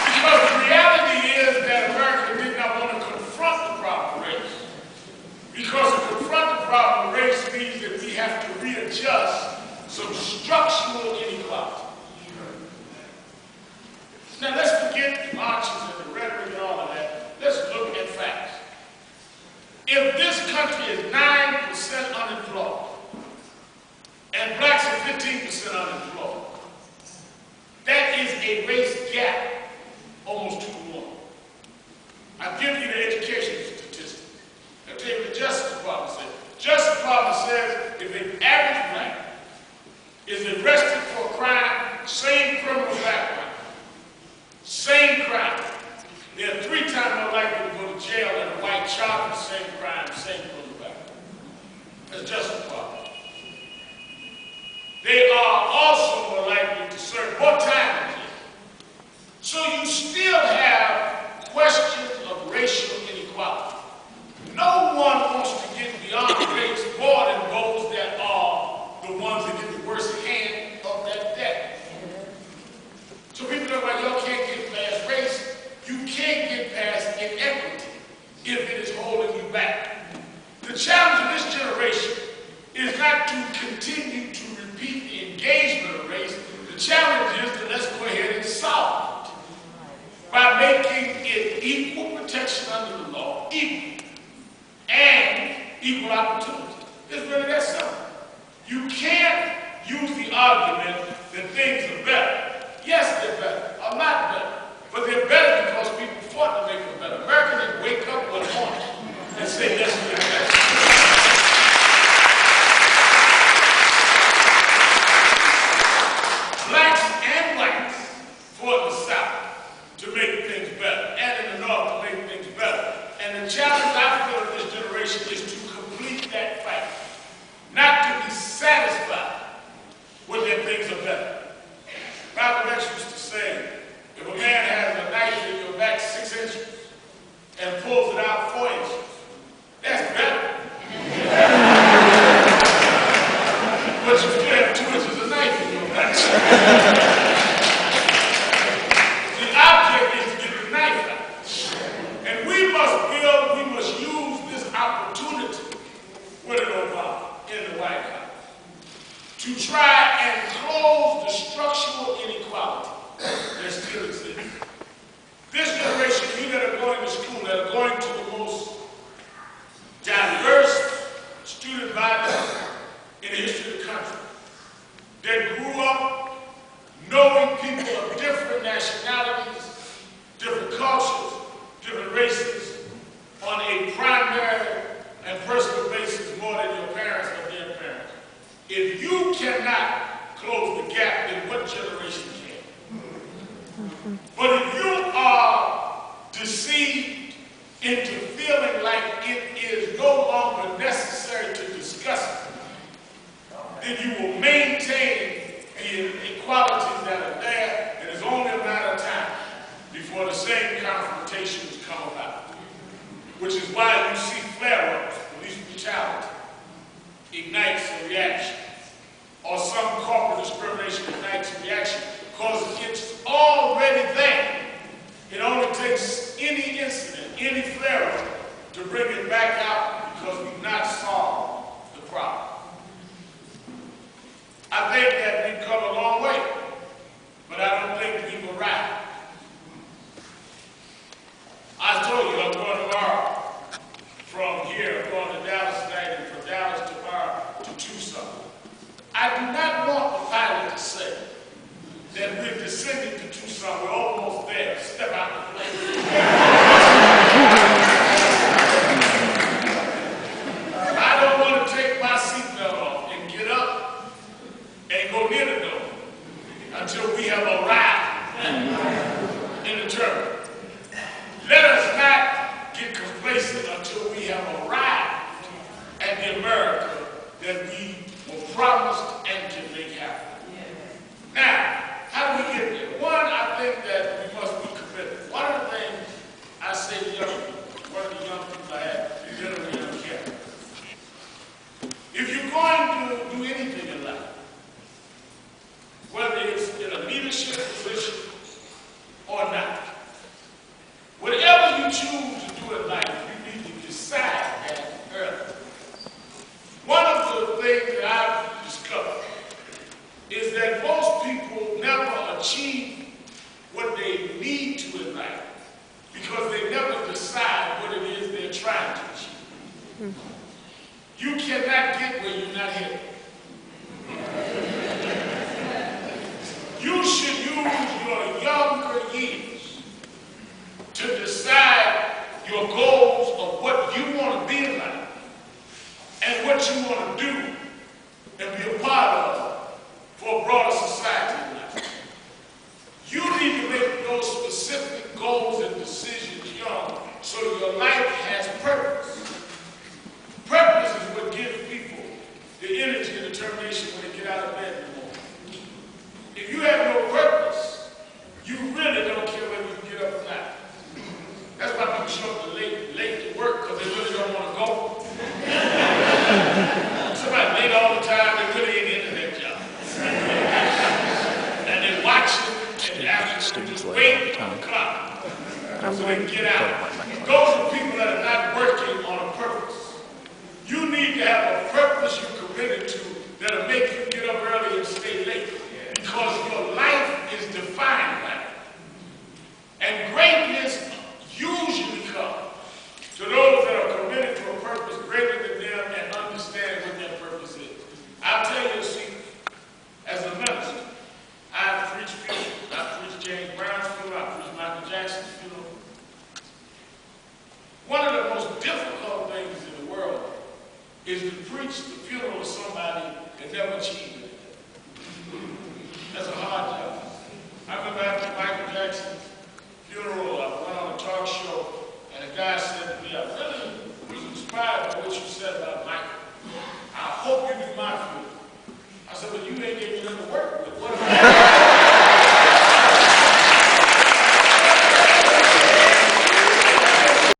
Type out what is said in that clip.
Because the reality is that America did not want to confront the problem of race. Because to confront the problem of race means that we have to readjust some structural inequality. Now let's forget the marches and the rhetoric and all of that. Let's look at facts. If this country is 9% unemployed and blacks are 15% unemployed, that is a race gap almost 2 to 1. I'll give you the education statistics. I'll tell you what the Justice Department says. Justice Department says if an average black is arrested for a crime, same criminal background, same crime, they're 3 times more likely to go to jail than a white charged with the same crime, same criminal background. That's Justice Department. They are also more likely to serve more time in jail. So you still have questions of racial inequality. No one wants to get beyond race more than those that are the ones that get the worst hand of that debt. So people are like, y'all can't get past race. You can't get past inequity if it is holding you back. The challenge of this generation is not to continue to repeat the engagement of race. The challenge is that let's go ahead and solve it by making it equal protection under the law, equal, and equal opportunity. It's really that simple. You can't use the argument that things are better. Yes, they're better. A lot better. But they're better because people fought to make them better. America didn't wake up one morning and say, let's do that. Blacks and whites fought in the South to make things better, and in the North to make things better. And the challenge I feel of this generation is to complete that fight. Not to be satisfied with that things are better. Malcolm X used to say, if a man has a knife in your back 6 inches and pulls it out 4 inches, that's better. But you still have 2 inches of knife in your back. The object is to get the knife out. And we must use this opportunity with an Obama in the White House to try and close the structural inequality that still exists. This generation, you that are going to school, that are going to the most diverse student body in the history of the country, that grew up knowing people of different nationalities, different cultures, different races, on a primary and personal basis more than your parents or their parents. If you cannot close the gap, then what generation can? But if you are deceived into feeling like it is no longer necessary to discuss it, then you will maintain the inequalities that are there, and it's only a matter of time before the same confrontations come about. Which is why you see flare-ups, police brutality, ignites a reaction, or some corporate discrimination ignites a reaction, because it's already there. It only takes any incident, any flare-up, to bring it back out because we've not solved the problem. I think that we've come a long way, but I don't think we've arrived. I told you I'm going tomorrow from those specific goals and decisions young so your life has purpose. Purpose is what gives people the energy and determination when they get out of bed in the morning. If you have no purpose, you really don't care whether you get up or not. That's why people show up late to work, because they really don't want to go. Somebody late all the time, they really ain't into their job. And they watch it, and after they just wait on the clock so they can get out. Those are people that are not working on a purpose. You need to have a purpose you're committed to that'll make you get up early and stay late. Because your life is defined by it. And greatness usually comes to those that are committed to a purpose greater than them and understand what their purpose is. I'll tell you a secret. As a minister, I've preached funerals. I've preached James Brown's funeral. I've preached Michael Jackson's funeral. One of the most difficult things in the world is to preach the funeral of somebody that never achieved it. That's a hard job. I remember after Michael Jackson's funeral, I went on a talk show, and a guy said to me, I really was inspired by what you said about Michael. I hope you do my funeral. I said, well, you ain't gave me nothing to work with. What